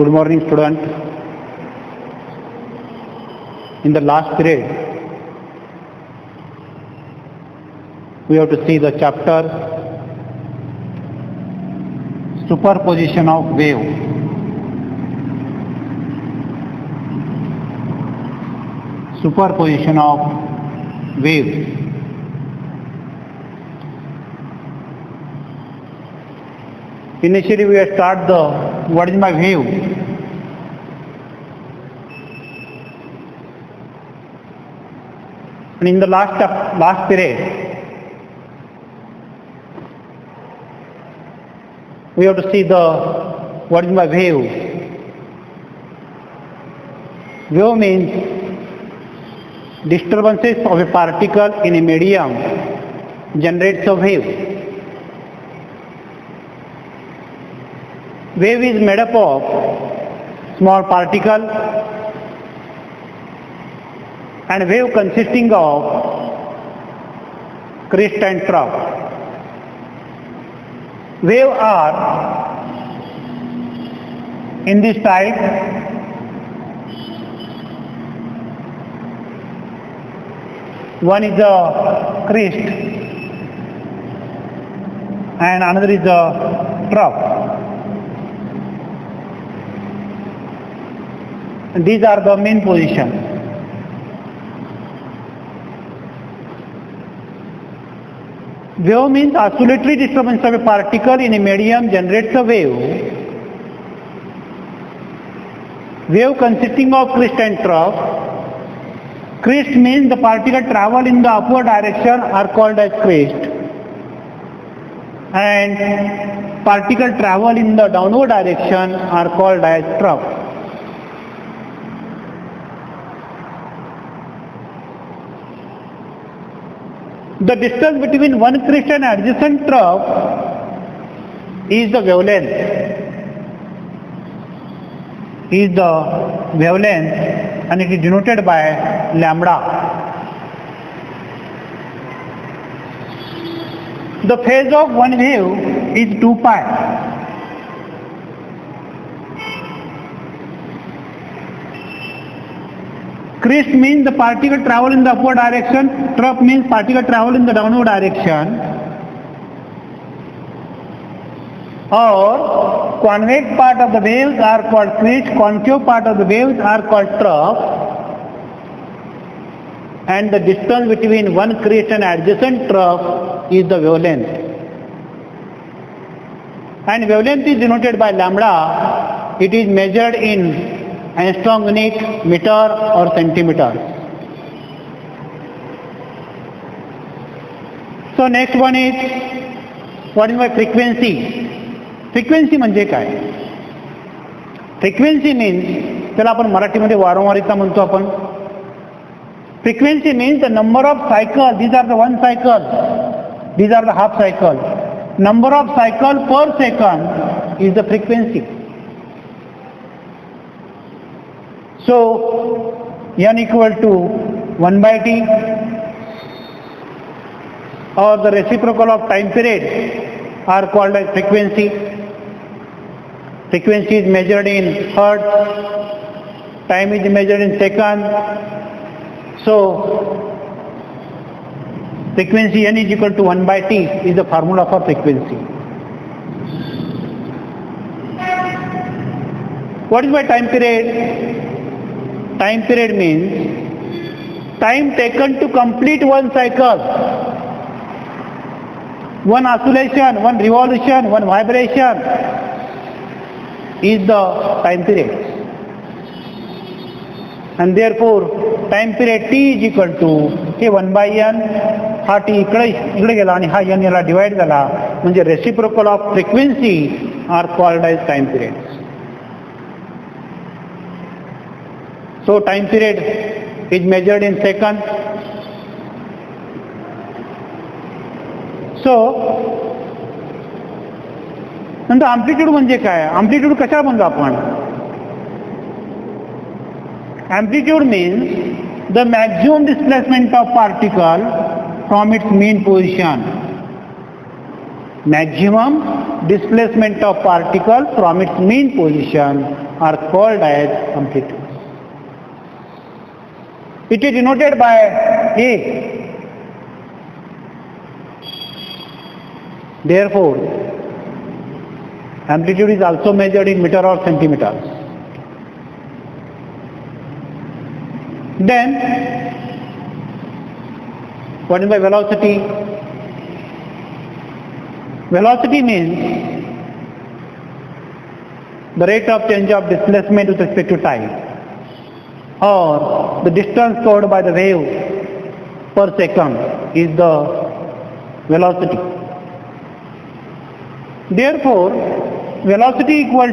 Good morning, student. In the last period, we have to see the chapter superposition of wave. Superposition of wave. Initially, we have start the what is my wave. And in the last period, we have to see the what is my wave. Wave means disturbances of a particle in a medium generates a wave. Wave is made up of small particle and wave consisting of crest and trough. Wave are in this type. One is the crest and another is the trough. And these are the main position. Wave means oscillatory disturbance of a particle in a medium generates a wave. Wave consisting of crest and trough. Crest means the particle travel in the upward direction are called as crest, and particle travel in the downward direction are called as trough. The distance between one crest and adjacent trough is the wavelength. And it is denoted by lambda. The phase of one wave is 2 pi. Crest means the particle travel in the upward direction, trough means particle travel in the downward direction. Or convex part of the waves are called crest, concave part of the waves are called trough, and the distance between one crest and adjacent trough is the wavelength. And wavelength is denoted by lambda. It is measured in Angstrom unit, meter or centimeter. So next one is what is my frequency? Frequency म्हणजे काय? Frequency means त्याला आपण मराठीमध्ये वारंवारिता म्हणतो आपण. Frequency means the number of cycles. These are the one cycle. These are the half cycle. Number of cycle per second is the frequency. So n equal to 1 by t, or the reciprocal of time period are called as frequency. Frequency is measured in hertz, time is measured in second. So frequency n is equal to 1 by t is the formula for frequency. What is my time period? Time period means time taken to complete one cycle. One oscillation, one revolution, one vibration is the time period. And therefore time period t is equal to hey 1 by n. हा t इकडे गेला आणि हा n याला divide झाला, म्हणजे reciprocal of frequency are called as time period. So time period is measured in second. So नंतर amplitude म्हणजे काय? Amplitude कशाला म्हणतो आपण? Amplitude means the maximum displacement of particle from its mean position. maximum displacement of particle from its mean position are called as amplitudes. It is denoted by A. Therefore, amplitude is also measured in meter or centimeters. Then, what is by velocity? Velocity means the rate of change of displacement with respect to time, or the distance covered by the wave per second is the velocity. Therefore, velocity equal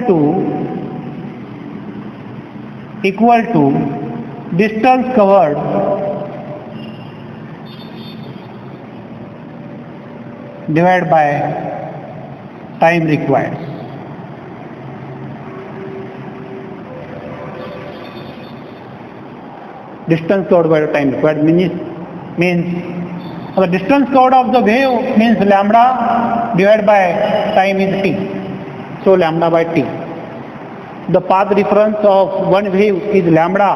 to distance covered divided by time required. Distance covered by the time required means the distance covered of the wave means lambda divided by time is t. So lambda by t. The path difference of one wave is lambda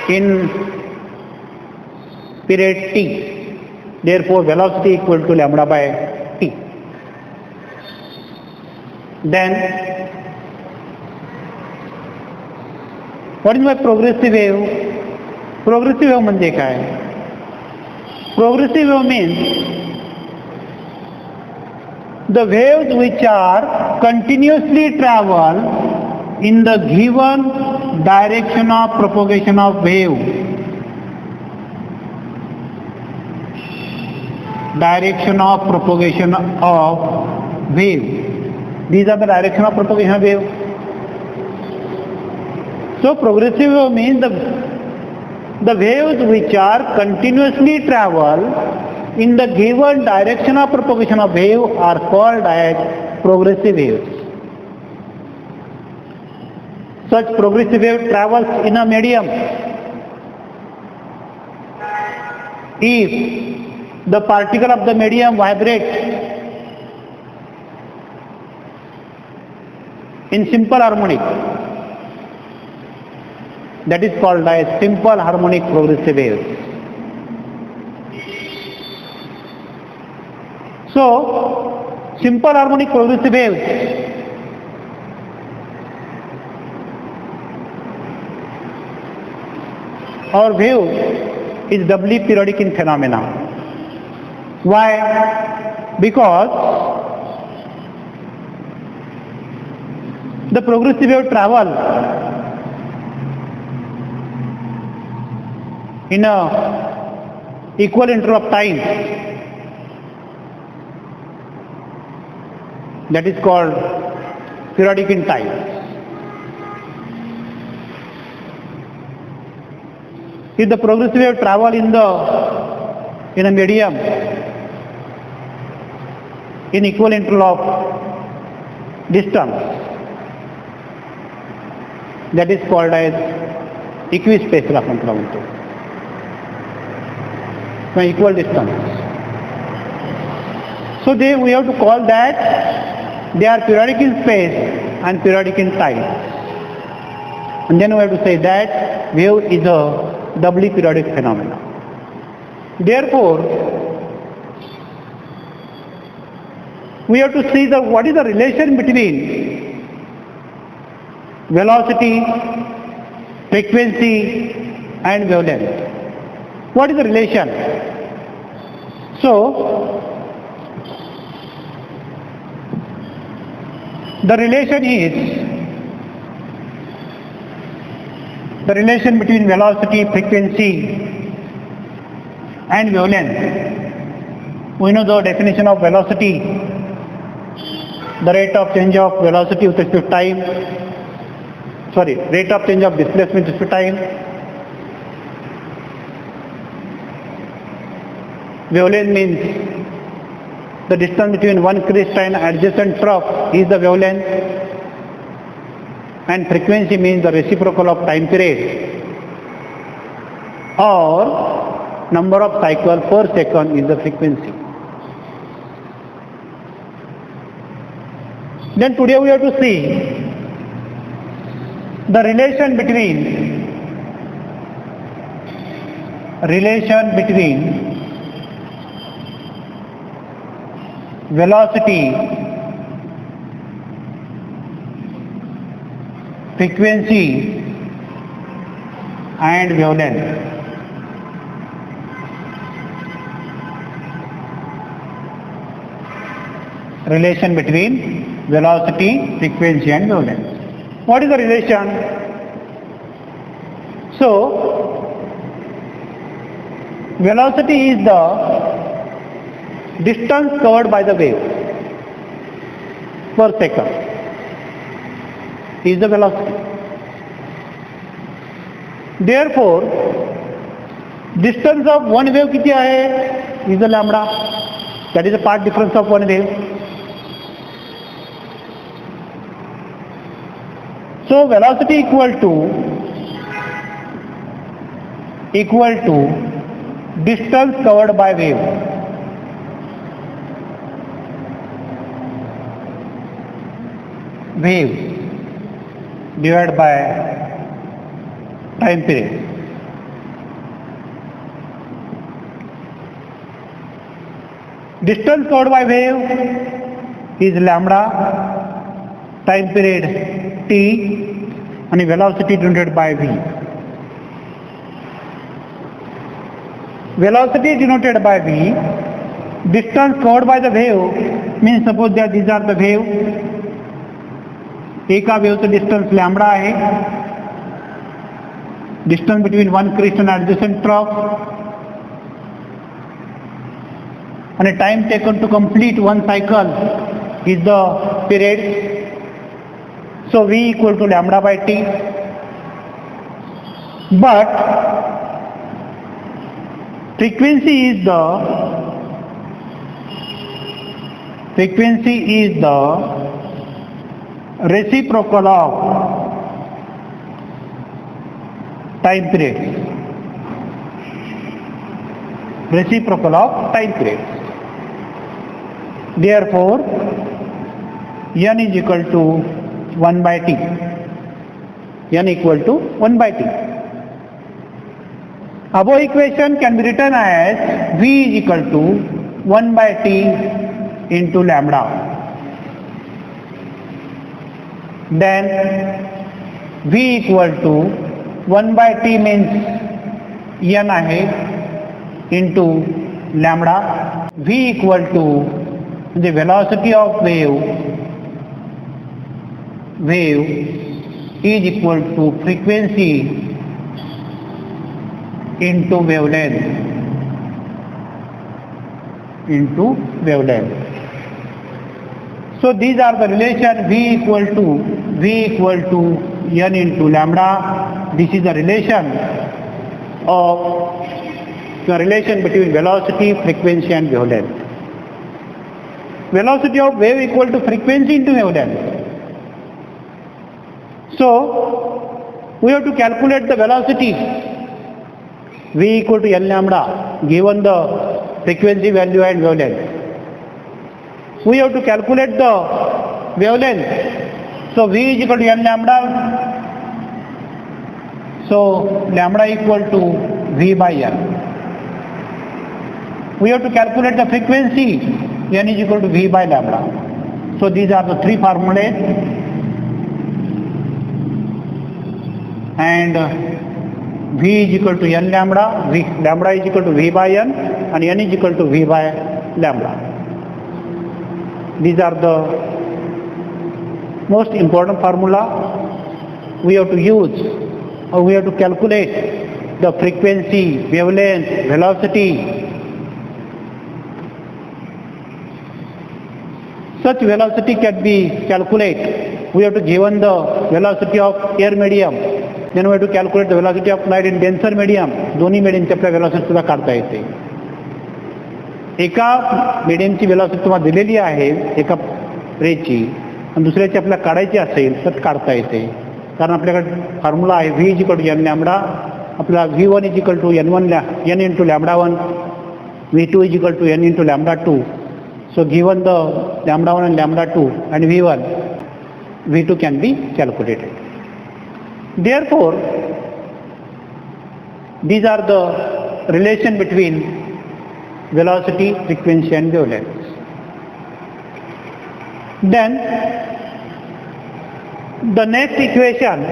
in period t. Therefore, velocity equal to lambda by t. Then, what is my progressive wave? Progressive wave म्हणजे काय? Progressive wave means the waves which are continuously travel in the given direction of propagation of wave. Direction of propagation of wave. These are the direction of propagation of wave. So progressive wave means the waves which are continuously travel in the given direction of propagation of wave are called as progressive waves. Such progressive wave travels in a medium if the particle of the medium vibrates in simple harmonic. That is called as simple harmonic progressive waves. So, simple harmonic progressive waves or wave is doubly periodic in phenomena. Why? Because the progressive wave travel in a equal interval of time. That is called periodic in time. If the progressive wave travel in a medium in equal interval of distance, that is called as equispatial आपण त्याला म्हणतो, equal distance. So we have to call that they are periodic in space and periodic in time. And then we have to say that wave is a doubly periodic phenomenon. Therefore, we have to see what is the relation between velocity, frequency and wavelength. What is the relation? So, the relation is the relation between velocity, frequency and wavelength. We know the definition of velocity, the rate of change of velocity with respect to time, rate of change of displacement with respect to time. Wavelength means the distance between one crest and adjacent trough is the wavelength, and frequency means the reciprocal of time period or number of cycles per second is the frequency. Then today we have to see the relation between velocity, frequency and wavelength. Relation between velocity, frequency and wavelength. What is the relation? So, velocity is the distance covered by the wave per second is the velocity. Therefore, distance of one wave किती आहे? Is the lambda. That is the path difference of one wave. So velocity equal to distance covered by wave. Wave divided by time period. Distance covered by wave is lambda, time period t, and velocity denoted by v. Velocity denoted by v, distance covered by the wave means suppose that these are the wave. एका वेवचं distance lambda आहे, distance between one crest and adjacent trough, and a time taken to complete one cycle is the period. So v equal to lambda by t. But frequency is the reciprocal of time period. Reciprocal of time period. Therefore, n is equal to 1 by t. N equal to 1 by t. Above equation can be written as v is equal to 1 by t into lambda. Then v equal to 1 by t means n आहे into lambda. v equal to the velocity of wave is equal to frequency into wavelength. So these are the relation v equal to n into lambda. This is the relation between velocity, frequency and wavelength. Velocity of wave equal to frequency into wavelength. So we have to calculate the velocity v equal to n lambda given the frequency value and wavelength. We have to calculate the wavelength. So v is equal to n lambda. So lambda equal to v by n. We have to calculate the frequency. N is equal to v by lambda. So these are the three formulas. And v is equal to n lambda. Lambda is equal to v by n, and n is equal to v by lambda. These are the most important formula we have to use, or we have to calculate the frequency, wavelength, velocity. Such velocity can be calculated. We have to given the velocity of air medium, then we have to calculate the velocity of light in denser medium. दोन्ही medium ची आपल्याला velocity सुद्धा काढता येते. एका mediumची velocity तुम्हाला दिलेली आहे एका रेची, आणि दुसऱ्याची आपल्याला काढायची असेल तर काढता येते. कारण आपल्याकडे फॉर्म्युला आहे v equal to n lambda, आपला v1 is equal to n into lambda 1, v2 is equal to n into lambda 2. So given the lambda 1 and lambda 2 and V1, V2 can be calculated. Therefore, these are the relation between velocity, frequency and wavelength. Then the next equation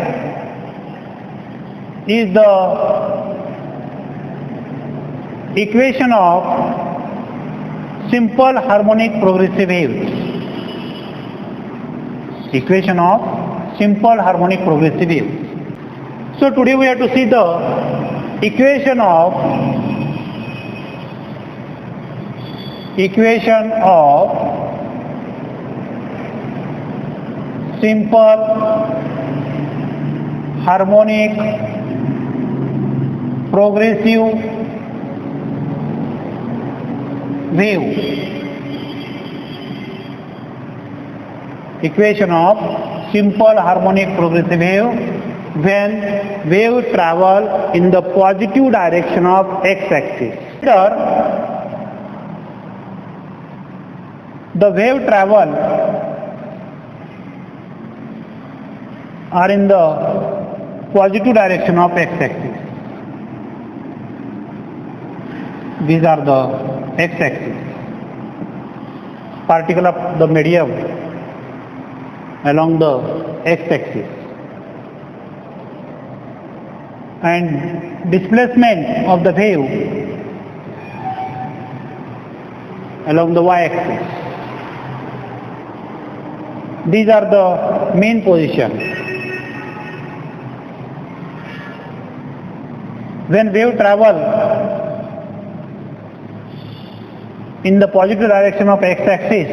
is the equation of simple harmonic progressive waves. Equation of simple harmonic progressive waves. So today we have to see the equation of simple harmonic progressive wave. Equation of simple harmonic progressive wave when wave travel in the positive direction of x-axis. Here the wave travel are in the positive direction of x-axis. These are the x-axis. Particle of the medium along the x-axis. And displacement of the wave along the y-axis. These are the main position. When wave travel in the positive direction of x-axis,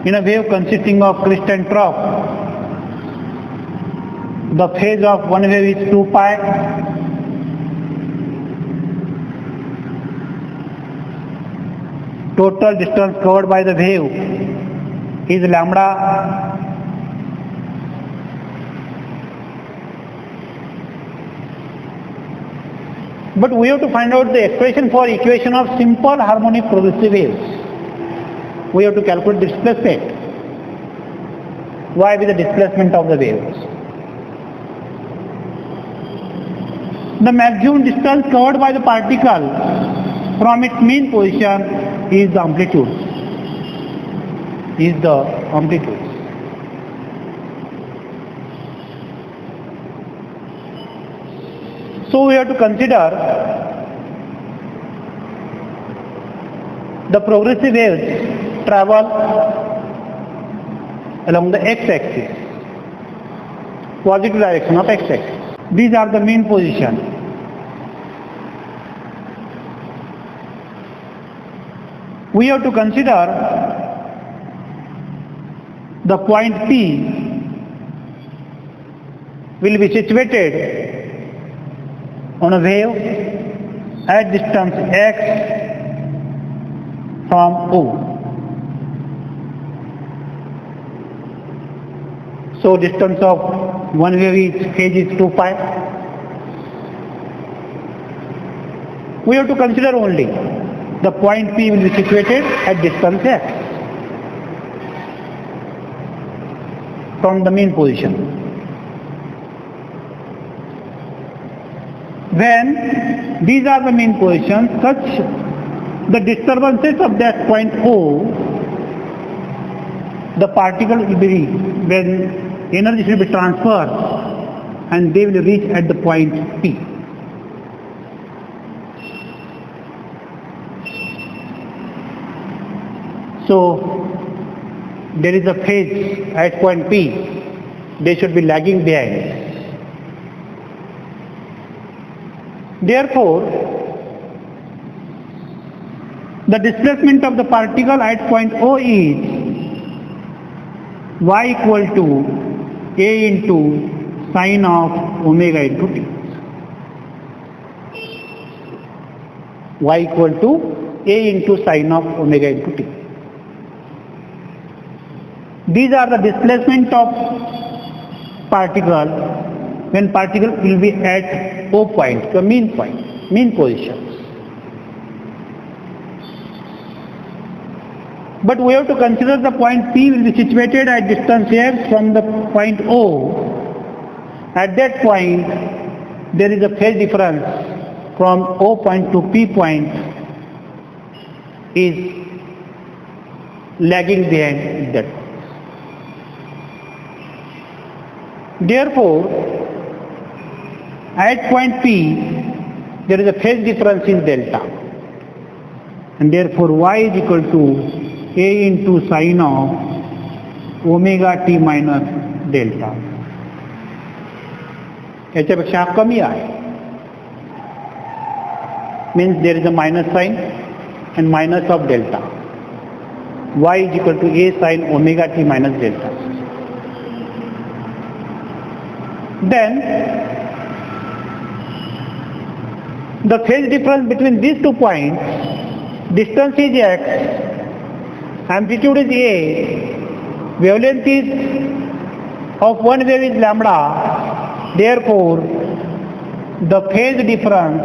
in a wave consisting of crest and trough, the phase of one wave is 2 pi. Total distance covered by the wave is lambda. But we have to find out the expression for equation of simple harmonic progressive waves. We have to calculate displacement. Y with the displacement of the waves. The maximum distance covered by the particle from its mean position is the amplitude. So we have to consider the progressive waves travel along the x-axis, positive direction of x-axis. These are the mean position. We have to consider the point P will be situated on a wave at distance x from O. So distance of one wave phase is 2 pi. We have to consider only the point P will be situated at distance x from the mean position. When these are the mean positions, such the disturbances of that point O, the particle will be, when energy will be transferred and they will reach at the point P. So there is a phase at point P, they should be lagging behind. Therefore, the displacement of the particle at point O is y equal to a into sine of omega into t. Y equal to a into sine of omega into t. These are the displacement of particle when particle will be at O point, the mean point, mean position. But we have to consider the point P will be situated at distance x from the point O. At that point, there is a phase difference from O point to P point is lagging behind that. Therefore, at point P, there is a phase difference in delta. And therefore, y is equal to A into sine of omega t minus delta. याच्यापेक्षा कमी आहे. Means there is a minus sign and minus of delta. Y is equal to A sine omega t minus delta. Then the phase difference between these 2 points, distance is x, amplitude is A, wavelength is of one wave is lambda, therefore the phase difference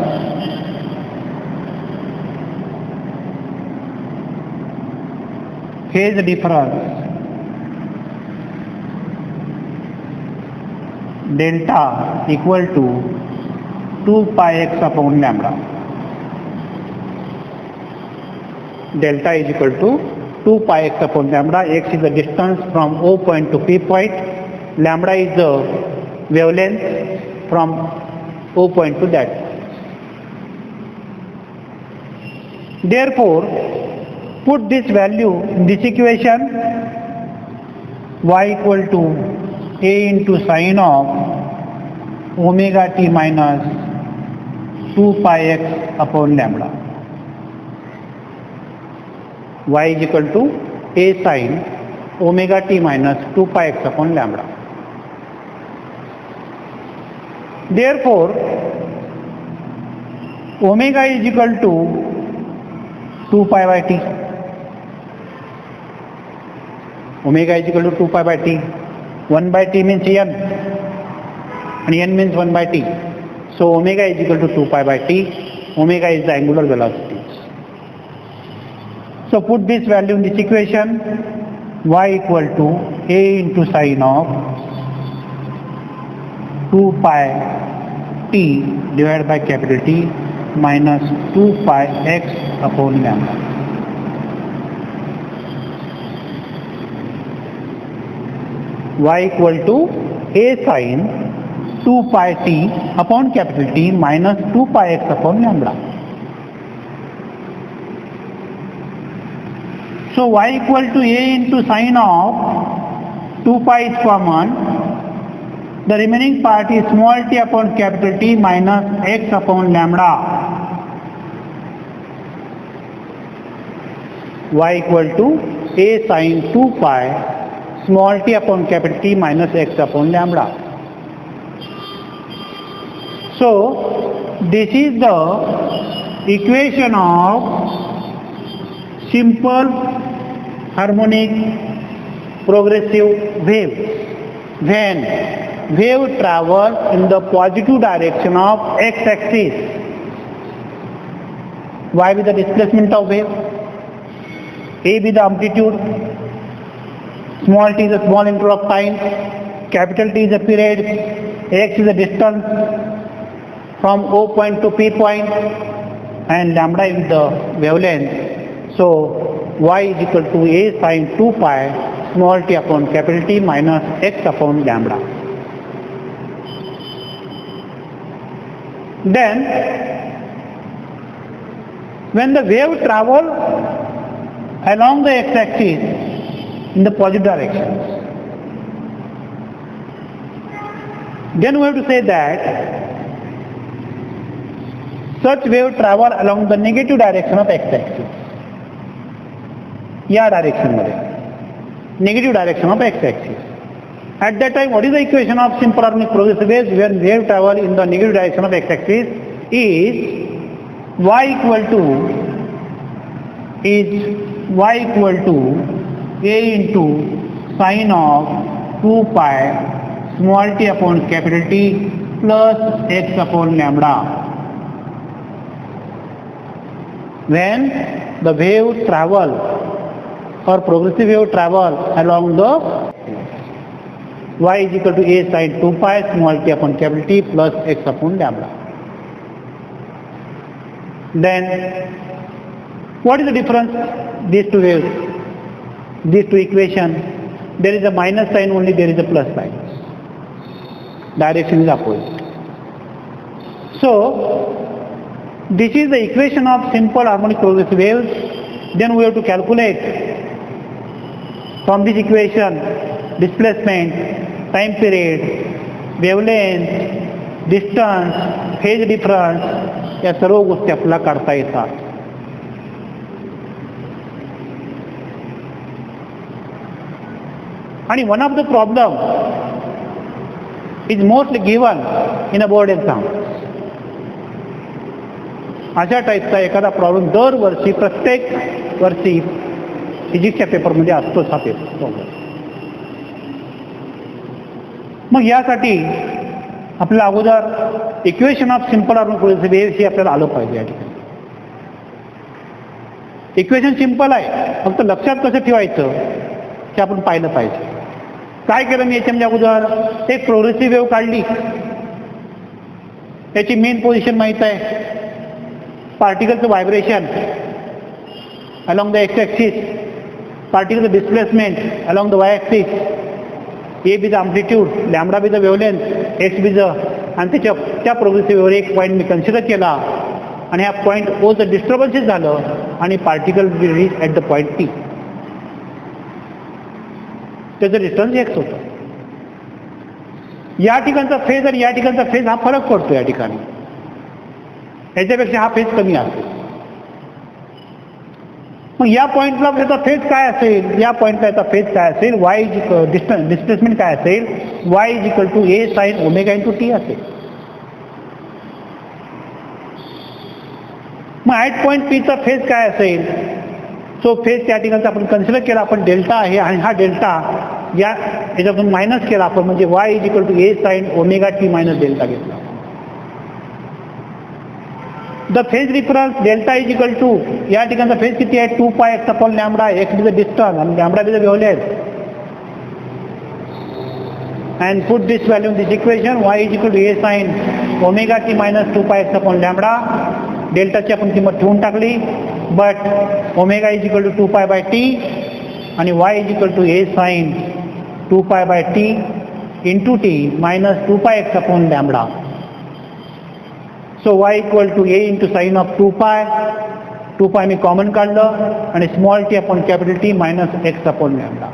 delta equal to 2 pi x upon lambda. Delta is equal to 2 pi x upon lambda. X is the distance from O point to P point. Lambda is the wavelength from O point to that. Therefore, put this value in this equation, y equal to A into sine of omega t minus 2 pi x upon lambda. Y is equal to A sine omega t minus 2 pi x upon lambda. Therefore, omega is equal to 2 pi by t. Omega is equal to 2 pi by t. 1 by t means n and n means 1 by t. So omega is equal to 2 pi by t. Omega is the angular velocity. So put this value in this equation, y equal to A into sine of 2 pi t divided by capital T minus 2 pi x upon lambda. Y equal to A sine 2 pi t upon capital T minus 2 pi x upon lambda. So y equal to A into sine of 2 pi is common. The remaining part is small t upon capital T minus x upon lambda. Y equal to A sine 2 pi small t upon capital T minus x upon lambda. So this is the equation of simple harmonic progressive wave when wave travels in the positive direction of x-axis. Y with the displacement of wave, A with the amplitude, small t is a small interval of time, capital T is a period, x is a distance from O point to P point, and lambda is the wavelength. So y is equal to A sine 2 pi small t upon capital T minus x upon lambda. Then when the wave travels along the x-axis in the positive direction, then we have to say that such wave travel along the negative direction of x-axis. या direction मध्ये negative direction of x-axis. At that time, what is the equation of simple harmonic progressive waves when wave travel in the negative direction of x-axis is y equal to A into sine of 2 pi small t upon capital T plus x upon lambda when the wave travel or progressive wave travel along the y is equal to a sin 2 pi small t upon capital T plus x upon lambda. Then what is the difference these two waves, these two equations? There is a minus sign only, there is a plus sign. Direction is opposite. So this is the equation of simple harmonic progressive waves. Then we have to calculate from this equation displacement, time period, wavelength, distance, phase difference या सर्व गोष्टी आपल्याला काढता येतात. आणि one of the problem is mostly given in a board exam. अशा टाईपचा एखादा problem दरवर्षी प्रत्येक वर्षी फिजिक्सच्या पेपरमध्ये असतोच हा पेपर. मग यासाठी आपल्याला अगोदर equation of simple harmonic progressive waves हे आपल्याला आलं पाहिजे. या ठिकाणी इक्वेशन सिंपल आहे, फक्त लक्षात कसं ठेवायचं हे आपण पाहिलं पाहिजे. काय केलं मी याच्यामध्ये अगोदर एक प्रोग्रेसिव्ह वेव्ह काढली, त्याची मेन पोझिशन माहीत आहे, पार्टिकलचं vibration along the X axis, पार्टिकलचं displacement along the Y axis, A be the amplitude, lambda be the wavelength, X be the, आणि त्या प्रोग्रेसिव्ह वेव्हवर एक पॉईंट मी कन्सिडर केला आणि ह्या पॉईंट ओचं डिस्टर्बन्सेस झालं आणि particle will reach at the point T. त्याचं डिस्टन्स एक्स होतं. या ठिकाणचा फेज आणि या ठिकाणचा फेज हा फरक पडतो. या ठिकाणी याच्यापेक्षा हा फेज कमी असेल. मग या पॉईंटला त्याचा फेज काय असेल, या पॉईंटला याचा फेज काय असेल, वाय इज डिस्प्लेसमेंट काय असेल, Y is equal to A sine omega into T असेल. मग ॲट पॉईंट पीचा फेज काय असेल, सो फेज त्या ठिकाणचा आपण कन्सिडर केला, आपण डेल्टा आहे आणि हा डेल्टा याच्यातून मायनस केला आपण, म्हणजे Y is equal to A sine omega T minus delta घेतला. The phase difference delta is equal to, या ठिकाणचा फेज किती आहे, 2 pi X upon lambda, X be the distance आणि lambda be the wavelength. And put this value in this equation, Y is equal to A sine omega T minus 2 pi X upon lambda. डेल्टाची आपण किंमत ठेवून टाकली, but omega is equal to 2 pi by T आणि Y is equal to A sine 2 pi by T into T minus 2 pi X upon lambda. So Y equal to A into sine of 2 pi मी common काढलं आणि small T upon capital T minus X upon lambda.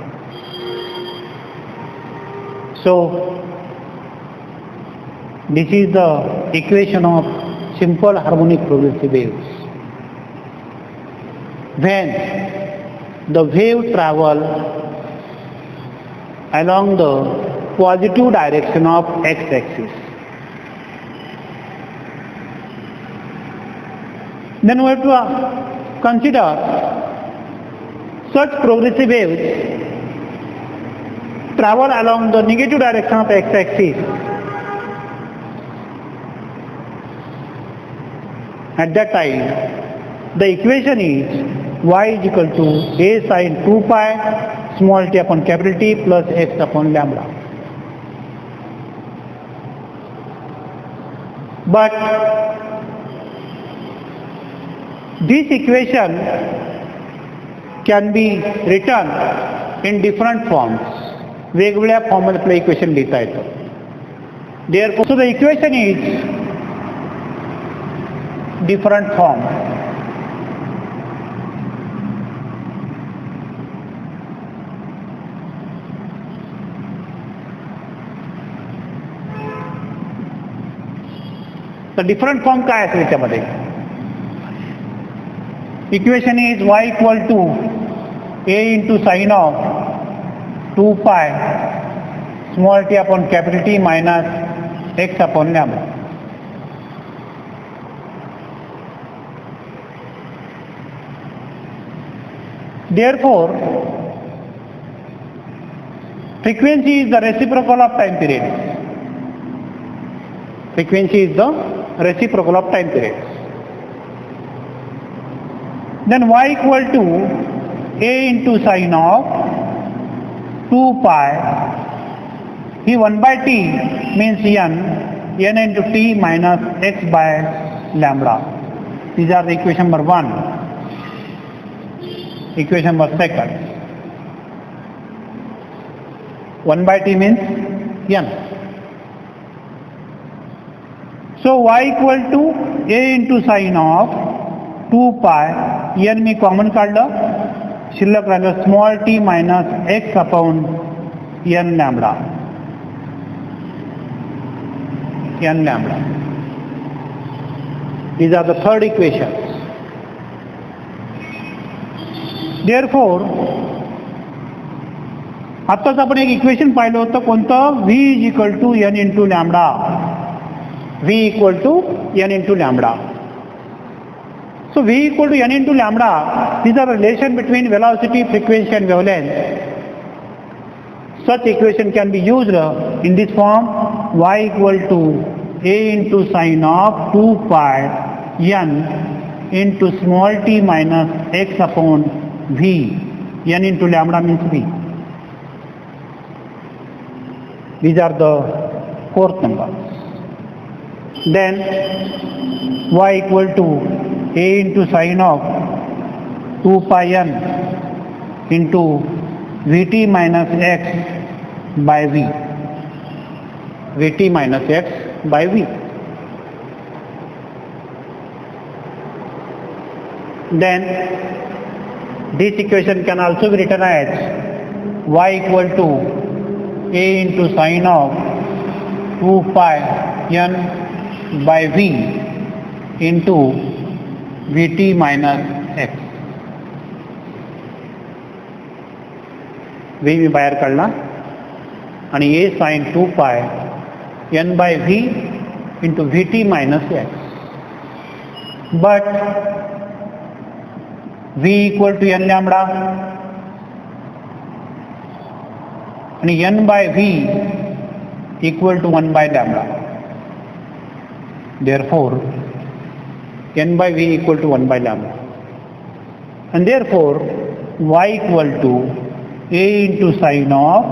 So this is the equation of simple harmonic progressive waves. When the wave travel along the positive direction of x-axis, then we have to consider such progressive waves travel along the negative direction of x-axis. At that time, the equation is y is equal to a sin 2 pi small t upon capital T plus x upon lambda. But this equation can be written in different forms. वेगवेगळ्या फॉर्ममध्ये आपलं equation लिहिता येतं. Therefore, so the equation is different form. तर different form काय असेल याच्यामध्ये, equation is y equal to a into sine of 2 pi small T upon capital T minus x upon lambda. Therefore, Frequency is the reciprocal of time period. Frequency is the reciprocal of time period. Then y equal to a into sine of 2 pi. Here 1 by t means n into t minus x by lambda. These are the equation number 1. Equation number 2. 1 by t means n. So y equal to a into sine of 2 pi, n me common काढलं, शिल्लक राहिलं small t minus x upon n lambda. n lambda. These are the third equation. Therefore, आत्ताच आपण एक equation पाहिलं होतं कोणतं, v is equal to n into lambda. v equal to n into lambda. So v equal to n into lambda, these are relation between velocity, frequency and wavelength. Such equation can be used in this form, y equal to a into sine of 2 pi n into small t minus x upon v. n into lambda means v. These are the fourth numbers. Then y equal to a into sine of 2 pi n into vt minus x by v. vt minus x by v. Then this equation can also be written as y equal to a into sine of 2 pi n by v into vt minus x. v मी बाहेर काढला आणि a sin 2 pi n by v into vt minus x. But v equal to n lambda and n by v equal to 1 by lambda. Therefore, n by v equal to 1 by lambda. And therefore, y equal to a into sine of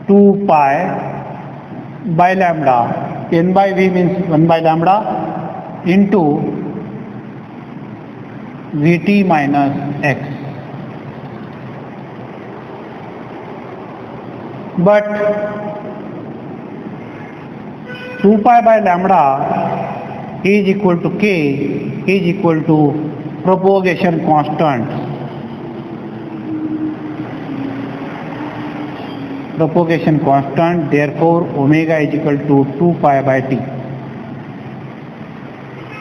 2 pi by lambda. n by v means 1 by lambda into vt minus x. But 2 pi by lambda is equal to k is equal to propagation constant. Propagation constant, therefore omega is equal to 2 pi by t.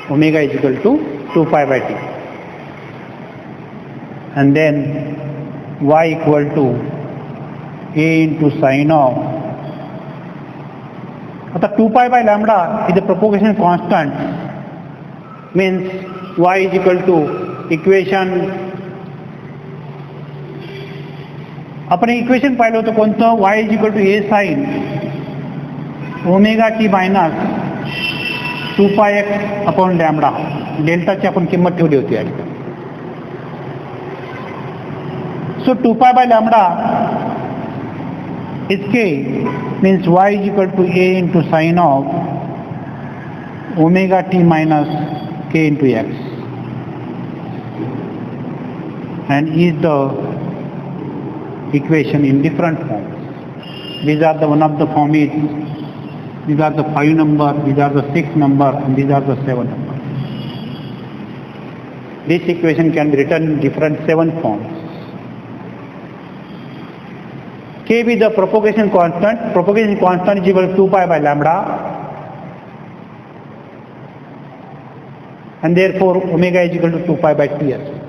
Omega is equal to 2 pi by t. And then y equal to a into sine of, आता 2 pi by lambda is the propagation constant, means y is equal to equation, आपण equation पाहिलं होतं कोणतं, y is equal to a sin omega T minus 2 pi x upon lambda. डेल्टाची आपण किंमत ठेवली होती या ठिकाणी. So 2 pi by lambda is k, means y is equal to a into sine of omega t minus k into x, and is the equation in different forms. These are the one of the form is, these are the 5 number, these are the 6 number, and these are the 7 number. This equation can be written in different 7 forms. K be the propagation constant. Propagation constant is equal to 2 pi by lambda, and therefore omega is equal to 2 pi by Ts.